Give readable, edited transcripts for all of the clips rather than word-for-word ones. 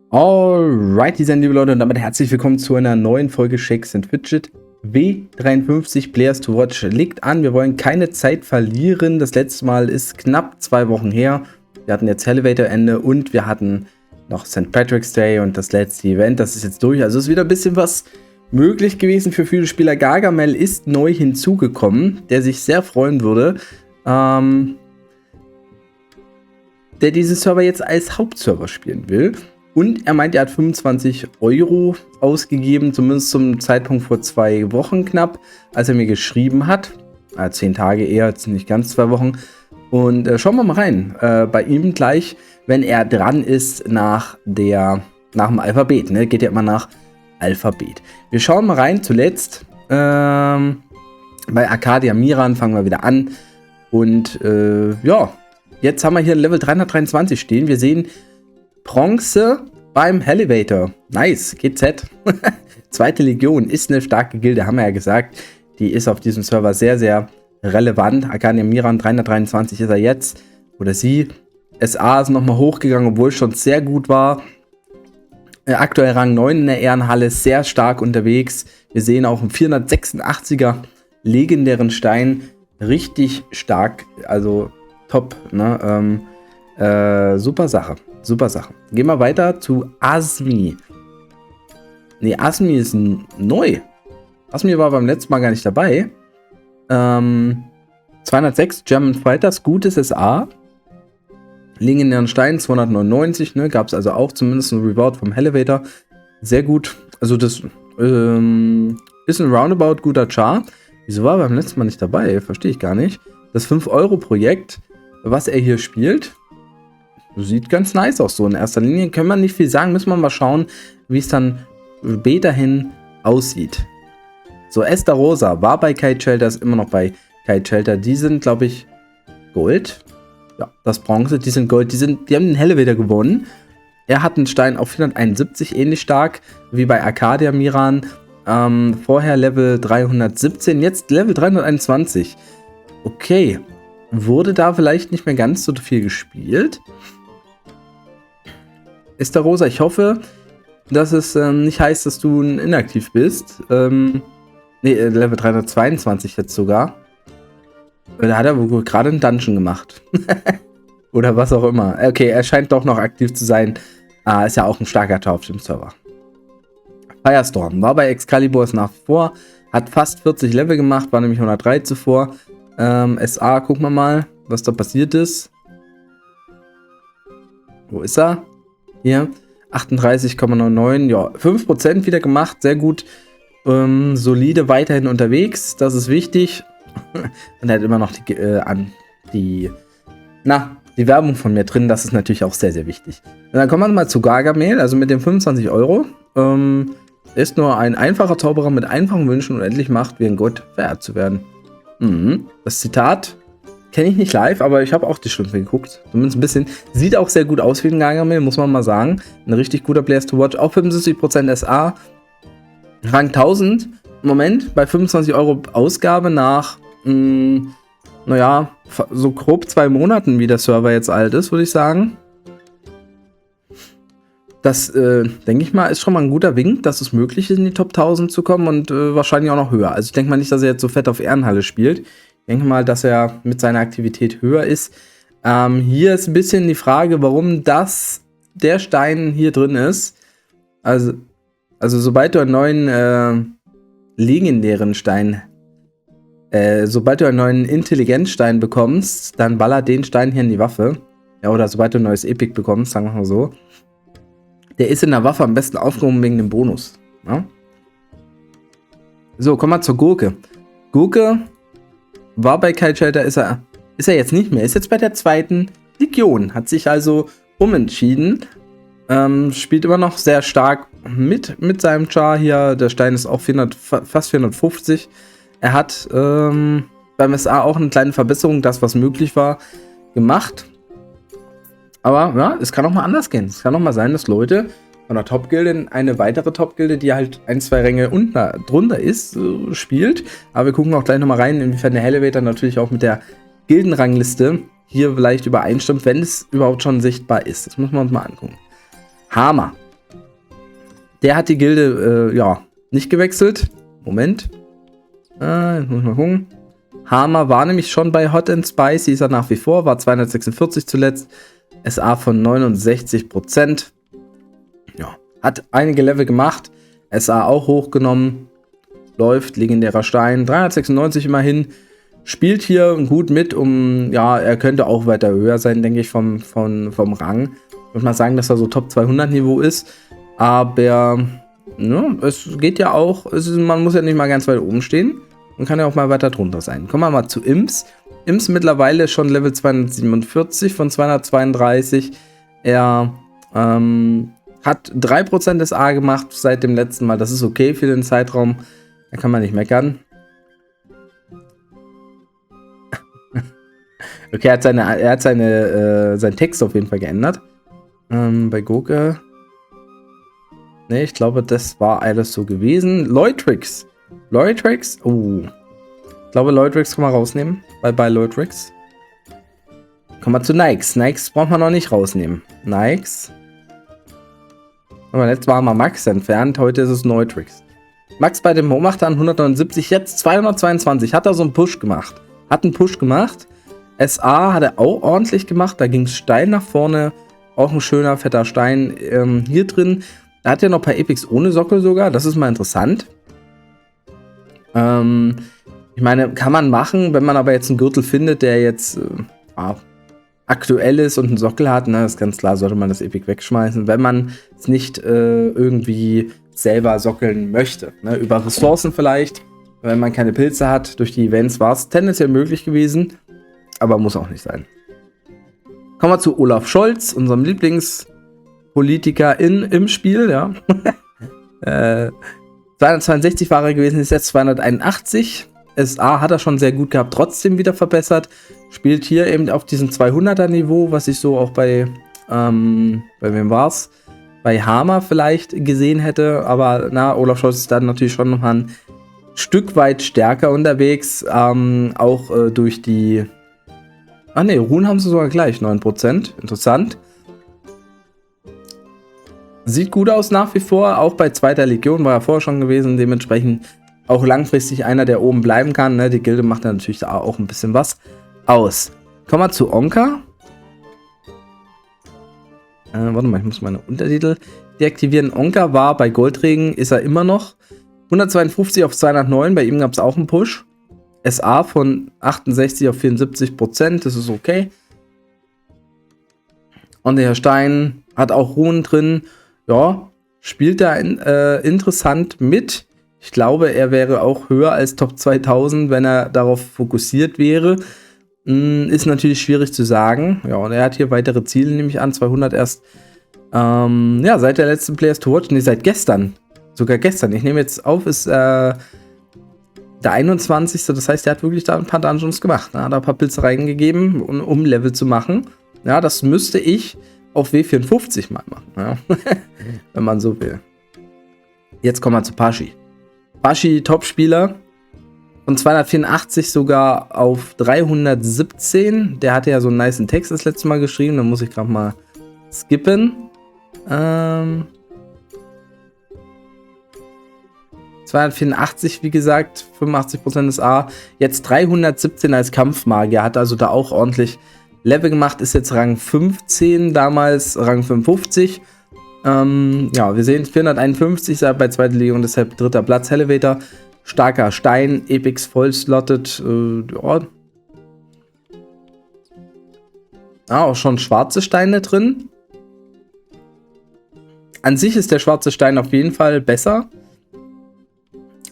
Alright, liebe Leute, und damit herzlich willkommen zu einer neuen Folge Shakes and Fidget. W53 Players to Watch liegt an. Wir wollen keine Zeit verlieren. Das letzte Mal ist knapp 2 Wochen her. Wir hatten jetzt Elevator Ende und wir hatten noch St. Patrick's Day und das letzte Event. Das ist jetzt durch. Also ist wieder ein bisschen was möglich gewesen für viele Spieler. Gargamel ist neu hinzugekommen, der sich sehr freuen würde. Der diesen Server jetzt als Hauptserver spielen will. Und er meint, er hat 25 € ausgegeben, zumindest zum Zeitpunkt vor 2 Wochen knapp, als er mir geschrieben hat. 10 Tage eher, jetzt nicht ganz 2 Wochen. Und schauen wir mal rein. Bei ihm gleich, wenn er dran ist nach dem Alphabet. Ne? Geht ja immer nach Alphabet. Wir schauen mal rein. Zuletzt bei Arcadia Miran fangen wir wieder an. Und ja, jetzt haben wir hier Level 323 stehen. Wir sehen Bronze beim Elevator. Nice, GZ. Zweite Legion ist eine starke Gilde, haben wir ja gesagt. Die ist auf diesem Server sehr, sehr relevant. Arcadia Miran 323 ist er jetzt. Oder sie. SA ist nochmal hochgegangen, obwohl es schon sehr gut war. Aktuell Rang 9 in der Ehrenhalle, sehr stark unterwegs. Wir sehen auch einen 486er legendären Stein. Richtig stark, also top. Ne? Super Sache. Super Sache. Gehen wir weiter zu Asmi. Ne, Asmi ist neu. Asmi war beim letzten Mal gar nicht dabei. 206 German Fighters, gutes SA. Legendären Stein 299, ne? Gab es also auch zumindest ein Reward vom Elevator. Sehr gut. Also das ist ein roundabout guter Char. Wieso war er beim letzten Mal nicht dabei? Verstehe ich gar nicht. Das 5-Euro-Projekt, was er hier spielt, sieht ganz nice aus. So in erster Linie können wir nicht viel sagen. Müssen wir mal schauen, wie es dann später hin aussieht. So, Esther Rosa war bei Kite Shelter, ist immer noch bei Kite Shelter. Die sind, glaube ich, Gold. Ja, das Bronze. Die sind Gold. Die haben den Elevator gewonnen. Er hat einen Stein auf 471, ähnlich stark wie bei Arcadia Miran. Vorher Level 317, jetzt Level 321. Okay. Wurde da vielleicht nicht mehr ganz so viel gespielt? Esther Rosa, ich hoffe, dass es nicht heißt, dass du inaktiv bist. Ne, Level 322 jetzt sogar. Da hat er wohl gerade einen Dungeon gemacht. Oder was auch immer. Okay, er scheint doch noch aktiv zu sein. Ist ja auch ein starker Tor auf dem Server. Firestorm war bei Excalibur nach wie vor. Hat fast 40 Level gemacht, war nämlich 103 zuvor. SA, gucken wir mal, was da passiert ist. Wo ist er? Hier, 38,99, ja, 5% wieder gemacht, sehr gut. Solide weiterhin unterwegs, das ist wichtig. Und er hat immer noch die Werbung von mir drin, das ist natürlich auch sehr, sehr wichtig. Und dann kommen wir mal zu Gargamel, also mit den 25 €. Ist nur ein einfacher Zauberer mit einfachen Wünschen und endlich macht, wie ein Gott verehrt zu werden. Das Zitat kenne ich nicht live, aber ich habe auch die Schlümpfe geguckt. Zumindest ein bisschen. Sieht auch sehr gut aus wie ein Gargamel, muss man mal sagen. Ein richtig guter Players to Watch. Auch 75% SA. Rang 1000. Moment, bei 25 € Ausgabe nach, naja, so grob 2 Monaten, wie der Server jetzt alt ist, würde ich sagen. Das, denke ich mal, ist schon mal ein guter Wink, dass es möglich ist, in die Top 1000 zu kommen und wahrscheinlich auch noch höher. Also ich denke mal nicht, dass er jetzt so fett auf Ehrenhalle spielt. Ich denke mal, dass er mit seiner Aktivität höher ist. Hier ist ein bisschen die Frage, warum der Stein hier drin ist. Also sobald du einen neuen legendären Stein, sobald du einen neuen Intelligenzstein bekommst, dann ballert den Stein hier in die Waffe. Ja, oder sobald du ein neues Epic bekommst, sagen wir mal so. Der ist in der Waffe am besten aufgehoben wegen dem Bonus. Ja? So, kommen wir zur Gurke. Gurke war bei Kite Shelter, ist er jetzt nicht mehr. Ist jetzt bei der 2. Legion. Hat sich also umentschieden. Spielt immer noch sehr stark mit seinem Char hier. Der Stein ist auch fast 450. Er hat beim SA auch eine kleine Verbesserung, das was möglich war, gemacht. Aber ja, es kann auch mal anders gehen. Es kann auch mal sein, dass Leute von der Top-Gilde in eine weitere Top-Gilde, die halt 1-2 Ränge drunter ist, spielt. Aber wir gucken auch gleich nochmal rein, inwiefern der Elevator natürlich auch mit der Gildenrangliste hier vielleicht übereinstimmt, wenn es überhaupt schon sichtbar ist. Das müssen wir uns mal angucken. Hammer. Der hat die Gilde, ja, nicht gewechselt. Moment. Jetzt muss ich mal gucken. Hammer war nämlich schon bei Hot and Spicy, ist er nach wie vor, war 246 zuletzt. SA von 69%. Ja, hat einige Level gemacht. SA auch hochgenommen. Läuft, legendärer Stein. 396 immerhin. Spielt hier gut mit, ja, er könnte auch weiter höher sein, denke ich, vom Rang. Ich würde mal sagen, dass er so Top 200 Niveau ist. Aber, ne, es geht ja auch, man muss ja nicht mal ganz weit oben stehen. Man kann ja auch mal weiter drunter sein. Kommen wir mal zu Imps. Imps mittlerweile schon Level 247 von 232. Er hat 3% SA gemacht seit dem letzten Mal. Das ist okay für den Zeitraum. Da kann man nicht meckern. Okay, er hat seinen Text auf jeden Fall geändert. Bei Goke. Ne, ich glaube, das war alles so gewesen. Leutrix. Leutrix? Oh. Ich glaube, Leutrix kann man rausnehmen. Bye Leutrix. Kommen wir zu Nikes. Nikes braucht man noch nicht rausnehmen. Nikes. Aber letztes Mal haben wir Max entfernt. Heute ist es Leutrix. Max bei dem Beobachter an 179, jetzt 222. Hat er so einen Push gemacht. Hat einen Push gemacht. SA hat er auch ordentlich gemacht. Da ging es steil nach vorne. Auch ein schöner, fetter Stein hier drin. Da hat er noch ein paar Epics ohne Sockel sogar. Das ist mal interessant. Ich meine, kann man machen, wenn man aber jetzt einen Gürtel findet, der jetzt aktuell ist und einen Sockel hat, ne, ist ganz klar, sollte man das Epic wegschmeißen, wenn man es nicht irgendwie selber sockeln möchte. Ne, über Ressourcen vielleicht, wenn man keine Pilze hat. Durch die Events war es tendenziell möglich gewesen, aber muss auch nicht sein. Kommen wir zu Olaf Scholz, unserem Lieblingspolitiker im Spiel, ja. 262 war er gewesen, ist jetzt 281. SA hat er schon sehr gut gehabt, trotzdem wieder verbessert. Spielt hier eben auf diesem 200er Niveau, was ich so auch bei wem war's? Bei Hammer vielleicht gesehen hätte. Aber Olaf Scholz ist dann natürlich schon noch ein Stück weit stärker unterwegs. Auch durch die... Ach ne, Ruhen haben sie sogar gleich, 9%. Interessant. Sieht gut aus nach wie vor, auch bei zweiter Legion war er vorher schon gewesen, dementsprechend auch langfristig einer, der oben bleiben kann. Ne? Die Gilde macht ja natürlich da auch ein bisschen was aus. Kommen wir zu Onka. Warte mal, ich muss meine Untertitel deaktivieren. Onka war bei Goldregen, ist er immer noch. 152 auf 209, bei ihm gab es auch einen Push. SA von 68 auf 74%, das ist okay. Und der Stein hat auch Runen drin. Ja, spielt da interessant mit. Ich glaube, er wäre auch höher als Top 2000, wenn er darauf fokussiert wäre. Ist natürlich schwierig zu sagen. Ja, und er hat hier weitere Ziele, nehme ich an. 200 erst, ja, seit der letzten Players to Watch. Nee, seit gestern. Sogar gestern. Ich nehme jetzt auf, ist der 21. Das heißt, er hat wirklich da ein paar Dungeons gemacht. Er hat da ein paar Pilze reingegeben, um Level zu machen. Ja, das müsste ich auf W54 mal machen, ja. Wenn man so will. Jetzt kommen wir zu Paschi. Paschi, Topspieler, von 284 sogar auf 317. Der hatte ja so einen nicen Text das letzte Mal geschrieben, da muss ich gerade mal skippen. 284, wie gesagt, 85% ist A. Jetzt 317 als Kampfmagier, hat also da auch ordentlich Level gemacht, ist jetzt Rang 15, damals Rang 55. Ja, wir sehen 451 bei zweiter Legion, deshalb dritter Platz. Elevator, starker Stein, Epics vollslottet. Ja. Auch schon schwarze Steine drin. An sich ist der schwarze Stein auf jeden Fall besser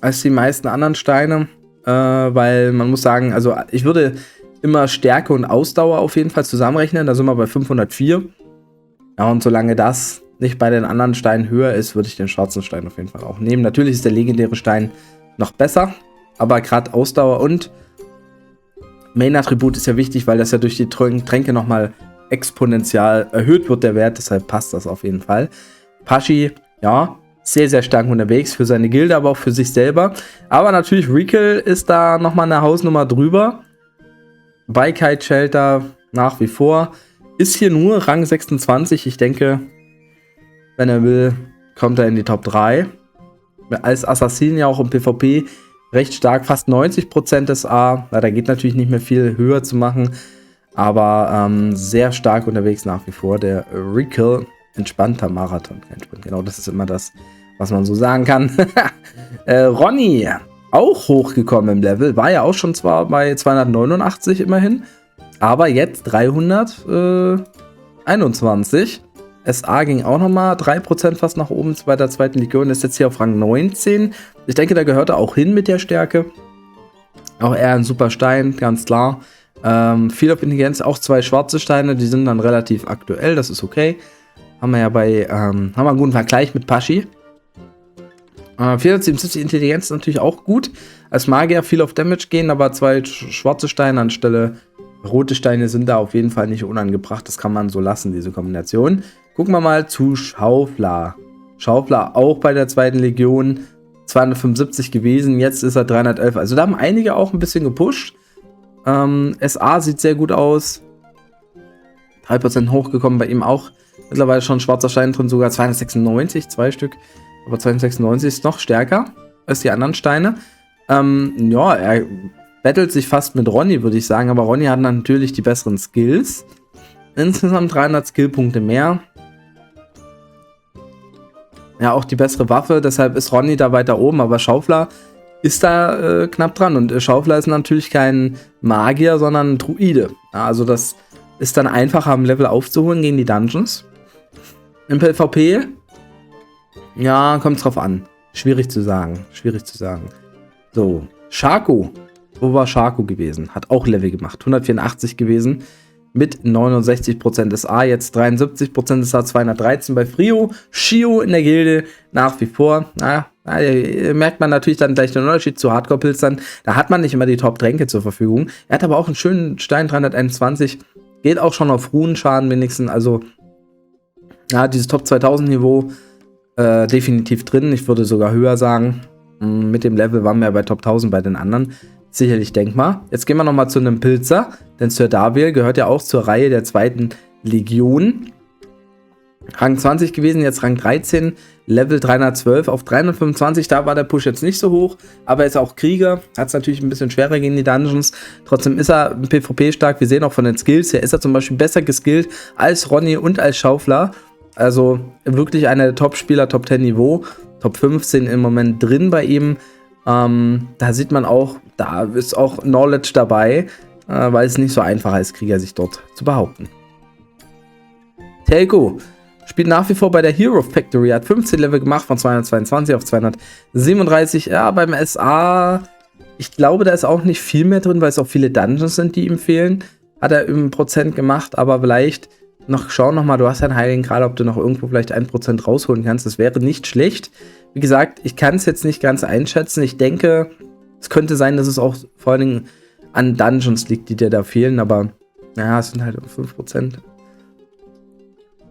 als die meisten anderen Steine, weil man muss sagen, also ich würde immer Stärke und Ausdauer auf jeden Fall zusammenrechnen, da sind wir bei 504. Ja, und solange das nicht bei den anderen Steinen höher ist, würde ich den schwarzen Stein auf jeden Fall auch nehmen. Natürlich ist der legendäre Stein noch besser, aber gerade Ausdauer und Main-Attribut ist ja wichtig, weil das ja durch die Tränke nochmal exponentiell erhöht wird, der Wert, deshalb passt das auf jeden Fall. Paschi, ja, sehr, sehr stark unterwegs für seine Gilde, aber auch für sich selber. Aber natürlich, Rikel ist da nochmal eine Hausnummer drüber. Bei Kite Shelter nach wie vor. Ist hier nur Rang 26. Ich denke, wenn er will, kommt er in die Top 3. Als Assassin ja auch im PvP recht stark, fast 90% SA. Na, da geht natürlich nicht mehr viel höher zu machen, aber sehr stark unterwegs nach wie vor. Der Rickle, entspannter Marathon. Genau, das ist immer das, was man so sagen kann. Ronny, auch hochgekommen im Level, war ja auch schon zwar bei 289 immerhin, aber jetzt 321. SA ging auch nochmal 3% fast nach oben bei der zweiten Legion, ist jetzt hier auf Rang 19. Ich denke, da gehört er auch hin mit der Stärke. Auch eher ein super Stein, ganz klar. Viel auf Intelligenz, auch 2 schwarze Steine, die sind dann relativ aktuell, das ist okay. Haben wir ja haben wir einen guten Vergleich mit Paschi. 477 Intelligenz ist natürlich auch gut. Als Magier viel auf Damage gehen, aber 2 schwarze Steine anstelle rote Steine sind da auf jeden Fall nicht unangebracht. Das kann man so lassen, diese Kombination. Gucken wir mal zu Schaufler. Schaufler auch bei der zweiten Legion 275 gewesen, jetzt ist er 311. Also da haben einige auch ein bisschen gepusht. SA sieht sehr gut aus. 3% hochgekommen, bei ihm auch mittlerweile schon schwarzer Stein drin, sogar 296, 2 Stück. Aber 296 ist noch stärker als die anderen Steine. Ja, er battelt sich fast mit Ronny, würde ich sagen, aber Ronny hat natürlich die besseren Skills. Insgesamt 300 Skillpunkte mehr. Ja, auch die bessere Waffe, deshalb ist Ronny da weiter oben, aber Schaufler ist da knapp dran. Und Schaufler ist natürlich kein Magier, sondern ein Druide. Ja, also das ist dann einfacher am Level aufzuholen gegen die Dungeons. Im PvP, ja, kommt drauf an. Schwierig zu sagen, schwierig zu sagen. So, Shaco. Wo war Shaco gewesen? Hat auch Level gemacht. 184 gewesen. Mit 69% SA, jetzt 73% SA, 213 bei Frio. Shio in der Gilde nach wie vor. Naja, merkt man natürlich dann gleich den Unterschied zu Hardcore-Pilzern. Da hat man nicht immer die Top-Tränke zur Verfügung. Er hat aber auch einen schönen Stein, 321. Geht auch schon auf Runenschaden wenigstens. Also, ja, dieses Top 2000-Niveau definitiv drin. Ich würde sogar höher sagen. Mit dem Level waren wir bei Top 1000 bei den anderen. Sicherlich denkbar. Jetzt gehen wir nochmal zu einem Pilzer, denn Sir Daviel gehört ja auch zur Reihe der zweiten Legion. Rang 20 gewesen, jetzt Rang 13, Level 312 auf 325, da war der Push jetzt nicht so hoch, aber er ist auch Krieger, hat es natürlich ein bisschen schwerer gegen die Dungeons. Trotzdem ist er im PvP stark, wir sehen auch von den Skills her, ist er zum Beispiel besser geskillt als Ronny und als Schaufler. Also wirklich einer der Top-Spieler, Top 10 Niveau, Top 15 im Moment drin bei ihm. Da sieht man auch, da ist auch Knowledge dabei, weil es nicht so einfach ist, Krieger sich dort zu behaupten. Telko spielt nach wie vor bei der Hero Factory, hat 15 Level gemacht von 222 auf 237. Ja, beim SA, ich glaube, da ist auch nicht viel mehr drin, weil es auch viele Dungeons sind, die ihm fehlen. Hat er im Prozent gemacht, aber vielleicht schau nochmal, du hast ja einen Heiligen Gral, ob du noch irgendwo vielleicht 1% rausholen kannst. Das wäre nicht schlecht. Wie gesagt, ich kann es jetzt nicht ganz einschätzen. Ich denke, es könnte sein, dass es auch vor allen Dingen an Dungeons liegt, die dir da fehlen, aber naja, es sind halt 5%.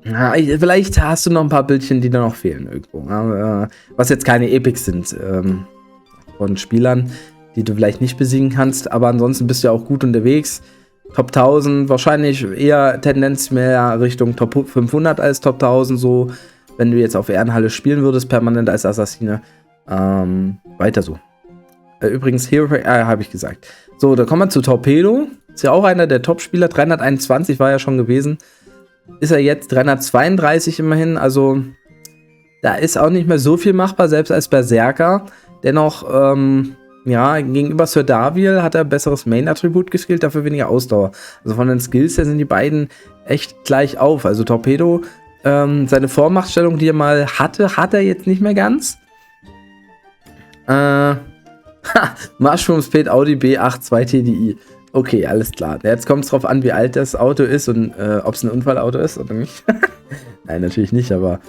Ja, vielleicht hast du noch ein paar Bildchen, die da noch fehlen irgendwo. Ja, was jetzt keine Epics sind von Spielern, die du vielleicht nicht besiegen kannst, aber ansonsten bist du ja auch gut unterwegs. Top 1000, wahrscheinlich eher Tendenz mehr Richtung Top 500 als Top 1000, so, wenn du jetzt auf Ehrenhalle spielen würdest, permanent als Assassine. Weiter so. Übrigens, Hero, habe ich gesagt. So, da kommen wir zu Torpedo. Ist ja auch einer der Top-Spieler, 321 war ja schon gewesen. Ist er jetzt 332 immerhin, also da ist auch nicht mehr so viel machbar, selbst als Berserker. Dennoch, ja, gegenüber Sir Daviel hat er besseres Main-Attribut geskillt, dafür weniger Ausdauer. Also von den Skills her sind die beiden echt gleich auf. Also Torpedo, seine Vormachtstellung, die er mal hatte, hat er jetzt nicht mehr ganz. Mushroom Spade Audi B82 TDI. Okay, alles klar. Jetzt kommt es drauf an, wie alt das Auto ist und ob es ein Unfallauto ist oder nicht. Nein, natürlich nicht, aber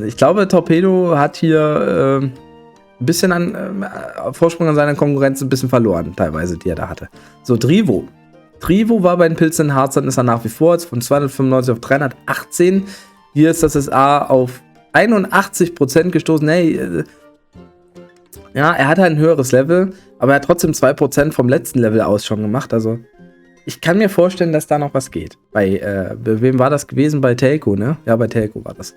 ich glaube, Torpedo hat hier ein bisschen an Vorsprung an seiner Konkurrenz ein bisschen verloren, teilweise, die er da hatte. So, Drivo. Drivo war bei den Pilzen in Harz, dann ist er nach wie vor von 295 auf 318. Hier ist das SA auf 81% gestoßen. Hey, ja, er hatte ein höheres Level, aber er hat trotzdem 2% vom letzten Level aus schon gemacht. Also, ich kann mir vorstellen, dass da noch was geht. Bei wem war das gewesen? Bei Telko, ne? Ja, bei Telko war das.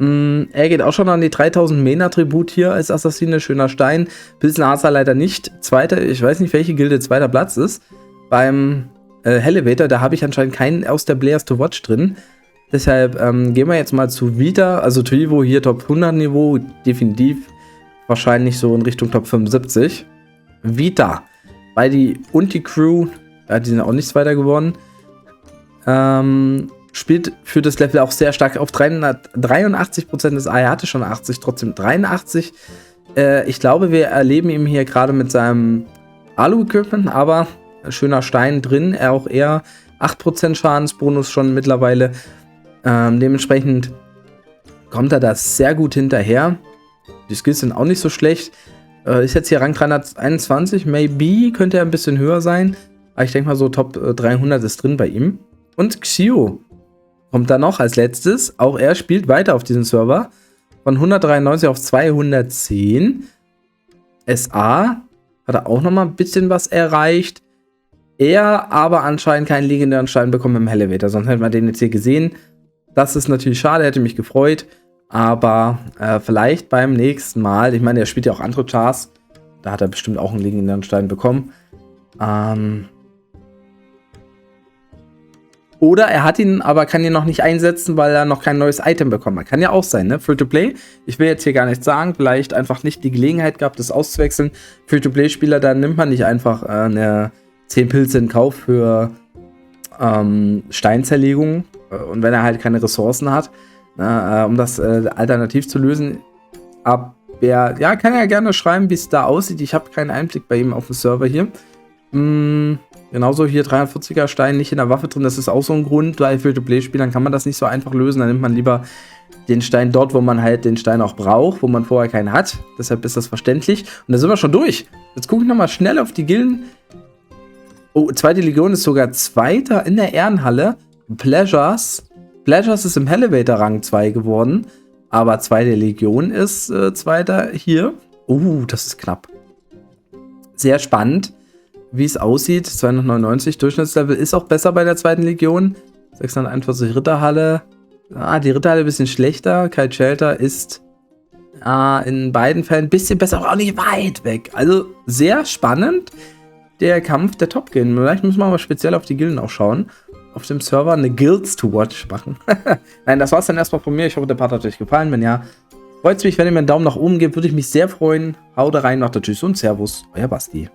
Er geht auch schon an die 3000 Main-Attribut hier als Assassine. Schöner Stein. Pilsenhazer leider nicht. Zweiter, ich weiß nicht, welche Gilde zweiter Platz ist. Beim Elevator, da habe ich anscheinend keinen aus der Players to Watch drin. Deshalb gehen wir jetzt mal zu Vita. Also Trivo hier Top 100 Niveau. Definitiv wahrscheinlich so in Richtung Top 75. Vita. Beide und die Crew, die sind auch nichts weiter geworden. Spielt für das Level auch sehr stark auf 383% des A. Er hatte schon 80, trotzdem 83. Ich glaube, wir erleben ihn hier gerade mit seinem Alu-Equipment, aber schöner Stein drin. Auch er 8% Schadensbonus schon mittlerweile. Dementsprechend kommt er da sehr gut hinterher. Die Skills sind auch nicht so schlecht. Ist jetzt hier Rang 321. Maybe könnte er ein bisschen höher sein. Aber ich denke mal so Top 300 ist drin bei ihm. Und Xio kommt da noch als letztes. Auch er spielt weiter auf diesem Server. Von 193 auf 210. SA hat er auch noch mal ein bisschen was erreicht. Er aber anscheinend keinen legendären Stein bekommen im Elevator. Sonst hätten wir den jetzt hier gesehen. Das ist natürlich schade, hätte mich gefreut. Aber vielleicht beim nächsten Mal. Ich meine, er spielt ja auch andere Chars. Da hat er bestimmt auch einen legendären Stein bekommen. Oder er hat ihn, aber kann ihn noch nicht einsetzen, weil er noch kein neues Item bekommen hat. Kann ja auch sein, ne? Free-to-Play. Ich will jetzt hier gar nichts sagen. Vielleicht einfach nicht die Gelegenheit gehabt, das auszuwechseln. Free-to-Play-Spieler, da nimmt man nicht einfach eine 10 Pilze in Kauf für Steinzerlegung. Und wenn er halt keine Ressourcen hat, um das alternativ zu lösen. Aber ja, kann er gerne schreiben, wie es da aussieht. Ich habe keinen Einblick bei ihm auf dem Server hier. Genauso hier 340er Stein nicht in der Waffe drin. Das ist auch so ein Grund. Bei Free-to-Play-Spielern kann man das nicht so einfach lösen. Dann nimmt man lieber den Stein dort, wo man halt den Stein auch braucht, wo man vorher keinen hat. Deshalb ist das verständlich. Und da sind wir schon durch. Jetzt gucke ich nochmal schnell auf die Gilden. Oh, zweite Legion ist sogar Zweiter in der Ehrenhalle. Pleasures ist im Elevator Rang 2 geworden. Aber zweite Legion ist Zweiter hier. Das ist knapp. Sehr spannend, wie es aussieht. 299 Durchschnittslevel ist auch besser bei der zweiten Legion. 641 Ritterhalle. Die Ritterhalle ein bisschen schlechter. Kite Shelter ist in beiden Fällen ein bisschen besser, aber auch nicht weit weg. Also sehr spannend, der Kampf der Top-Gilden. Vielleicht müssen wir mal speziell auf die Gilden auch schauen. Auf dem Server eine Guilds to Watch machen. Nein, das war's dann erstmal von mir. Ich hoffe, der Part hat euch gefallen. Wenn ja, freut es mich, wenn ihr mir einen Daumen nach oben gebt. Würde ich mich sehr freuen. Haut rein, macht Tschüss und Servus. Euer Basti.